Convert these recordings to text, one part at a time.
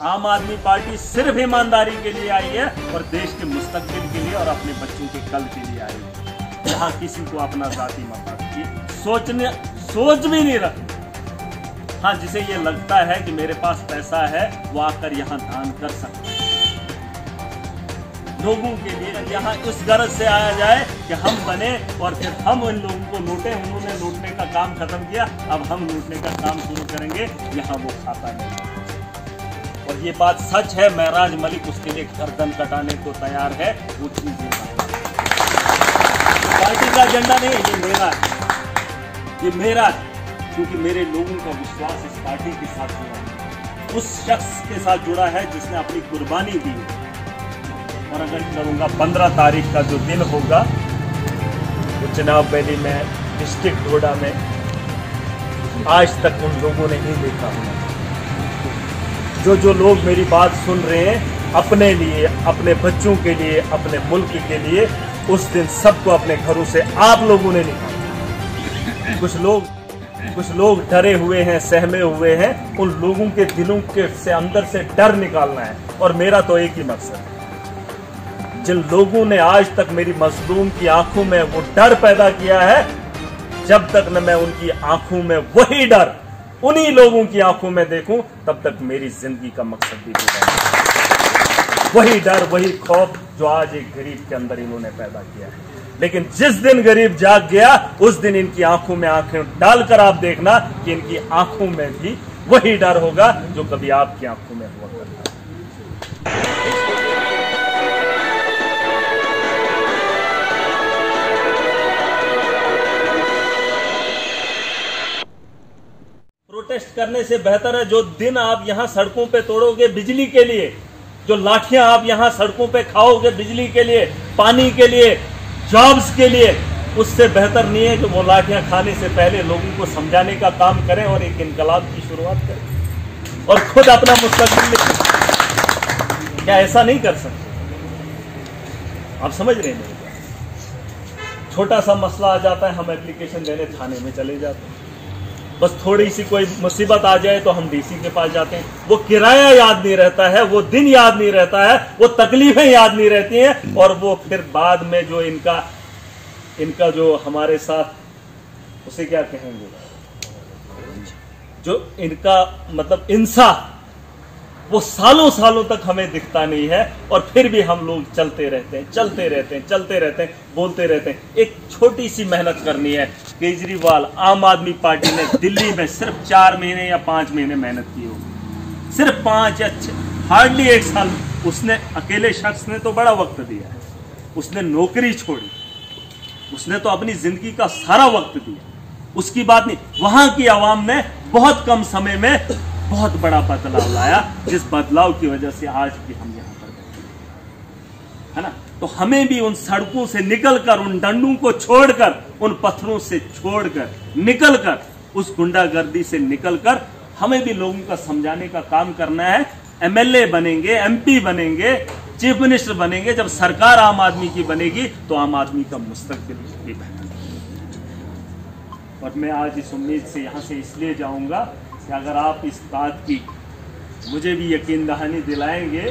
आम आदमी पार्टी सिर्फ ईमानदारी के लिए आई है और देश के मुस्तकबिल के लिए और अपने बच्चों के कल के लिए आई है। यहाँ किसी को अपना जाति मफाद की सोच भी नहीं रखती। हाँ, जिसे ये लगता है कि मेरे पास पैसा है वो आकर यहाँ दान कर सकता है। लोगों के लिए यहाँ उस गरज से आया जाए कि हम बने और फिर हम उन लोगों को लूटें। उन्होंने लूटने का काम खत्म किया, अब हम लूटने का काम शुरू करेंगे। यहाँ वो खाता नहीं। और ये बात सच है, महराज मलिक उसके लिए गर्दन कटाने को तैयार है। वो चीज पार्टी का एजेंडा नहीं है, ये मेरा है, ये मेरा है, क्योंकि मेरे लोगों का विश्वास इस पार्टी के साथ जुड़ा है, उस शख्स के साथ जुड़ा है जिसने अपनी कुर्बानी दी है। और अगर करूँगा 15 तारीख का जो दिन होगा वो चनाब वैली में, डिस्ट्रिक्ट डोडा में आज तक उन लोगों ने नहीं देखा होगा। जो लोग मेरी बात सुन रहे हैं, अपने लिए, अपने बच्चों के लिए, अपने मुल्क के लिए, उस दिन सबको अपने घरों से आप लोगों ने निकाला। कुछ लोग डरे हुए हैं, सहमे हुए हैं। उन लोगों के दिलों के से अंदर से डर निकालना है। और मेरा तो एक ही मकसद है, जिन लोगों ने आज तक मेरी मजलूम की आंखों में वो डर पैदा किया है, जब तक न मैं उनकी आंखों में वही डर उन्हीं लोगों की आंखों में देखूं, तब तक मेरी जिंदगी का मकसद भी पूरा है। वही डर, वही खौफ जो आज एक गरीब के अंदर इन्होंने पैदा किया है। लेकिन जिस दिन गरीब जाग गया, उस दिन इनकी आंखों में आंखें डालकर आप देखना कि इनकी आंखों में भी वही डर होगा जो कभी आपकी आंखों में हुआ करता है। प्रोटेस्ट करने से बेहतर है जो दिन आप यहां सड़कों पे तोड़ोगे बिजली के लिए, जो लाठियां आप यहां सड़कों पे खाओगे बिजली के लिए, पानी के लिए, जॉब्स के लिए, उससे बेहतर नहीं है कि वो लाठियां खाने से पहले लोगों को समझाने का काम करें और एक इनकलाब की शुरुआत करें और खुद अपना मुस्तकबिल लिखें। क्या ऐसा नहीं कर सकते? आप समझ रहे हैं? छोटा सा मसला आ जाता है, हम एप्लीकेशन देने थाने में चले जाते हैं। बस थोड़ी सी कोई मुसीबत आ जाए तो हम डीसी के पास जाते हैं। वो किराया याद नहीं रहता है, वो दिन याद नहीं रहता है, वो तकलीफें याद नहीं रहती हैं। और वो फिर बाद में जो इनका जो हमारे साथ, उसे क्या कहेंगे, जो इनका मतलब इंसाफ, वो सालों सालों तक हमें दिखता नहीं है। और फिर भी हम लोग चलते रहते हैं, बोलते रहते हैं। एक छोटी सी मेहनत करनी है। केजरीवाल, आम आदमी पार्टी ने दिल्ली में सिर्फ 4 महीने या 5 महीने मेहनत की होगी, सिर्फ 5 या हार्डली 1 साल। उसने अकेले शख्स ने तो बड़ा वक्त दिया है, उसने नौकरी छोड़ी, उसने तो अपनी जिंदगी का सारा वक्त दिया। उसकी बात नहीं, वहां की आवाम ने बहुत कम समय में बहुत बड़ा बदलाव लाया, जिस बदलाव की वजह से आज भी हम यहाँ पर बैठे हैं, है ना। तो हमें भी उन सड़कों से निकलकर, उन डंडों को छोड़कर, उन पत्थरों से छोड़कर, निकलकर, उस गुंडागर्दी से निकलकर हमें भी लोगों का समझाने का काम करना है। एमएलए बनेंगे, एमपी बनेंगे, चीफ मिनिस्टर बनेंगे। जब सरकार आम आदमी की बनेगी तो आम आदमी का मुस्तकबिल भी बेहतर। और मैं आज इस उम्मीद से यहाँ से इसलिए जाऊंगा कि अगर आप इस बात की मुझे भी यकीन दहानी दिलाएंगे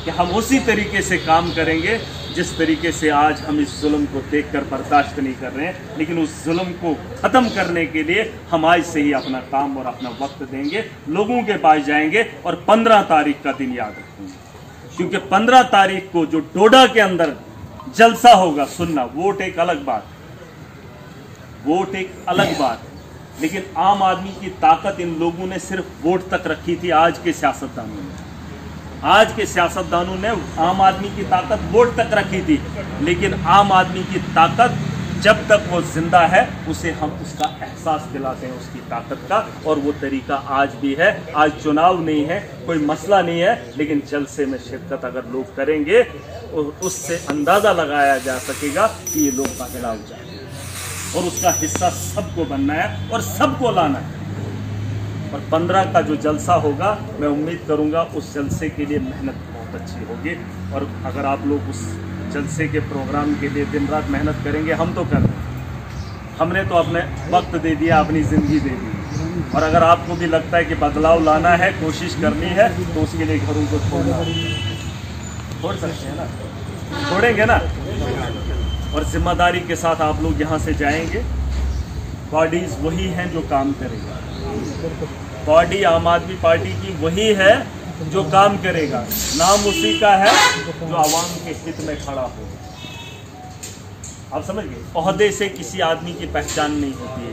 कि हम उसी तरीके से काम करेंगे जिस तरीके से आज हम इस जुल्म को देखकर बर्दाश्त नहीं कर रहे हैं, लेकिन उस जुल्म को ख़त्म करने के लिए हम आज से ही अपना काम और अपना वक्त देंगे, लोगों के पास जाएंगे और 15 तारीख का दिन याद रखेंगे। क्योंकि 15 तारीख को जो डोडा के अंदर जलसा होगा, सुनना, वोट एक अलग बात, वोट एक अलग बात, लेकिन आम आदमी की ताकत इन लोगों ने सिर्फ वोट तक रखी थी। आज के सियासतदानों ने आम आदमी की ताकत वोट तक रखी थी, लेकिन आम आदमी की ताकत जब तक वो जिंदा है उसे हम उसका एहसास दिलाते हैं, उसकी ताकत का। और वो तरीका आज भी है। आज चुनाव नहीं है, कोई मसला नहीं है, लेकिन जलसे में शिरकत अगर लोग करेंगे उससे अंदाजा लगाया जा सकेगा कि ये लोग पकड़ा जाएंगे। और उसका हिस्सा सबको बनना है और सबको लाना है। और 15 का जो जलसा होगा, मैं उम्मीद करूंगा उस जलसे के लिए मेहनत बहुत अच्छी होगी। और अगर आप लोग उस जलसे के प्रोग्राम के लिए दिन रात मेहनत करेंगे, हम तो कर रहे हैं, हमने तो अपने वक्त दे दिया, अपनी ज़िंदगी दे दी, और अगर आपको भी लगता है कि बदलाव लाना है, कोशिश करनी है, तो उसके लिए घरों को छोड़ना, छोड़ सकते हैं ना, छोड़ेंगे ना। और जिम्मेदारी के साथ आप लोग यहाँ से जाएंगे। बॉडीज वही हैं जो काम करेगा, बॉडी आम आदमी पार्टी की वही है जो काम करेगा, नाम उसी का है जो आवाम के हित में खड़ा हो। आप समझ गए? ओहदे से किसी आदमी की पहचान नहीं होती है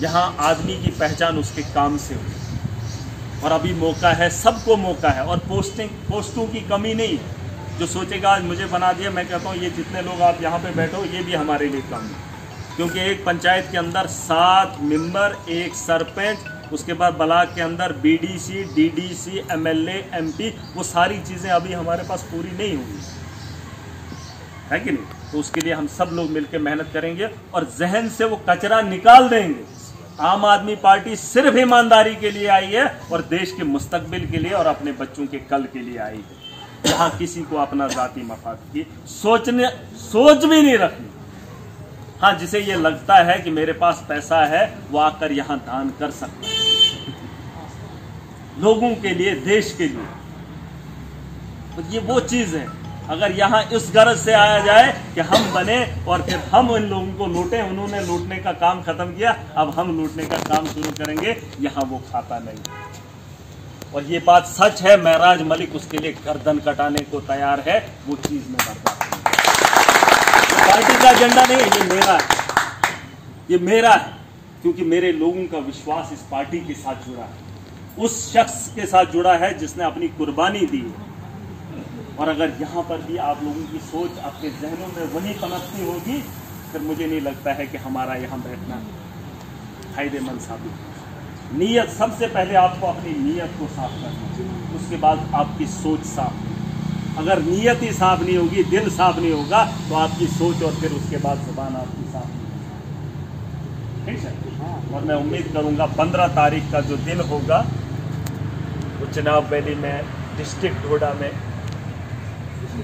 यहाँ आदमी की पहचान उसके काम से होती। और अभी मौका है, सबको मौका है, और पोस्टों की कमी नहीं है। जो सोचेगा आज मुझे बना दिया, मैं कहता हूँ ये जितने लोग आप यहाँ पे बैठो, ये भी हमारे लिए काम है। क्योंकि एक पंचायत के अंदर 7 मेंबर, एक सरपंच, उसके बाद ब्लॉक के अंदर बीडीसी, डीडीसी, एमएलए, एमपी, वो सारी चीज़ें अभी हमारे पास पूरी नहीं हुई है कि नहीं। तो उसके लिए हम सब लोग मिलकर मेहनत करेंगे और जहन से वो कचरा निकाल देंगे। आम आदमी पार्टी सिर्फ ईमानदारी के लिए आई है और देश के मुस्तकबिल के लिए और अपने बच्चों के कल के लिए आई है। यहाँ किसी को अपना जाती मफाद की सोच भी नहीं रखनी। हाँ, जिसे ये लगता है कि मेरे पास पैसा है, वो आकर यहाँ दान कर सकता है लोगों के लिए, देश के लिए। तो ये वो चीज है। अगर यहाँ इस गरज से आया जाए कि हम बने और फिर हम इन लोगों को लूटें, उन्होंने लूटने का काम खत्म किया, अब हम लूटने का काम शुरू करेंगे, यहाँ वो खाता नहीं। और ये बात सच है, महराज मलिक उसके लिए गर्दन कटाने को तैयार है। वो चीज में बर्दाश्त नहीं। पार्टी का एजेंडा नहीं, ये मेरा है, ये मेरा है, क्योंकि मेरे लोगों का विश्वास इस पार्टी के साथ जुड़ा है, उस शख्स के साथ जुड़ा है जिसने अपनी कुर्बानी दी है। और अगर यहाँ पर भी आप लोगों की सोच आपके जहनों में वही पनपती होगी, फिर मुझे नहीं लगता है कि हमारा यहाँ बैठना फायदेमंद साबित है। नीयत, सबसे पहले आपको अपनी नीयत को साफ करना चाहिए, उसके बाद आपकी सोच साफ। अगर नीयत ही साफ नहीं होगी, दिल साफ नहीं होगा, तो आपकी सोच और फिर उसके बाद जुबान आपकी साफ नहीं। ठीक है। और मैं उम्मीद करूँगा 15 तारीख का जो दिन होगा, वो चिनाब वैली में, डिस्ट्रिक्ट डोडा में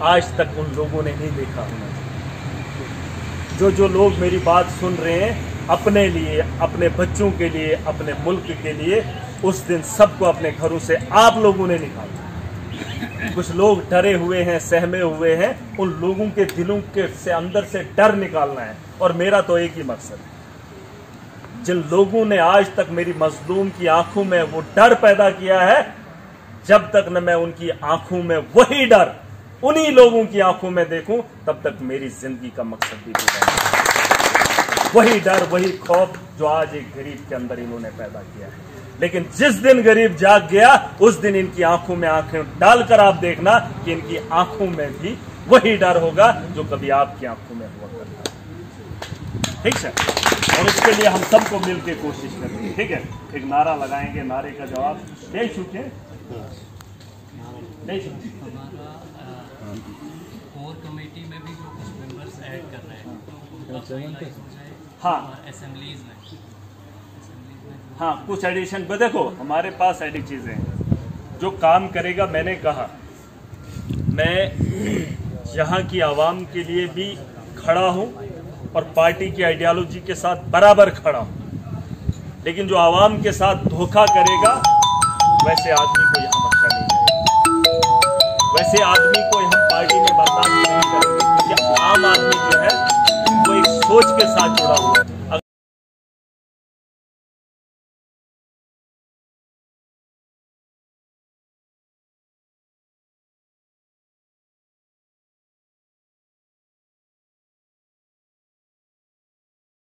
आज तक उन लोगों ने नहीं देखा होना चाहिए। जो लोग मेरी बात सुन रहे हैं, अपने लिए, अपने बच्चों के लिए, अपने मुल्क के लिए, उस दिन सबको अपने घरों से आप लोगों ने निकाला। कुछ लोग डरे हुए हैं, सहमे हुए हैं, उन लोगों के दिलों के से अंदर से डर निकालना है। और मेरा तो एक ही मकसद है, जिन लोगों ने आज तक मेरी मजलूम की आंखों में वो डर पैदा किया है, जब तक न मैं उनकी आंखों में वही डर उन्हीं लोगों की आंखों में देखूं, तब तक मेरी जिंदगी का मकसद भी पूरा नहीं। वही डर, वही खौफ जो आज एक गरीब के अंदर इन्होंने पैदा किया है। लेकिन जिस दिन गरीब जाग गया, उस दिन इनकी आंखों में आंखें डालकर आप देखना कि इनकी आंखों में भी वही डर होगा जो कभी आपकी आंखों में हुआ करता है। ठीक है। और उसके लिए हम सबको मिलकर कोशिश करेंगे। ठीक है। एक नारा लगाएंगे, नारे का जवाब दे चुके, कोर कमेटी में भी जो कुछ मेंबर्स ऐड कर रहे हैं, हाँ असेंबलीज में हाँ कुछ एडिशन। देखो, हमारे पास ऐसी चीजें हैं जो काम करेगा। मैंने कहा मैं यहाँ की आवाम के लिए भी खड़ा हूँ और पार्टी की आइडियोलॉजी के साथ बराबर खड़ा हूँ, लेकिन जो आवाम के साथ धोखा करेगा, वैसे आदमी को यहाँ बख्शा नहीं जाएगा। वैसे आदमी को हम पार्टी में बर्दाश्त नहीं करेंगे, क्योंकि आम आदमी जो है वो एक सोच के साथ जुड़ा हुआ है।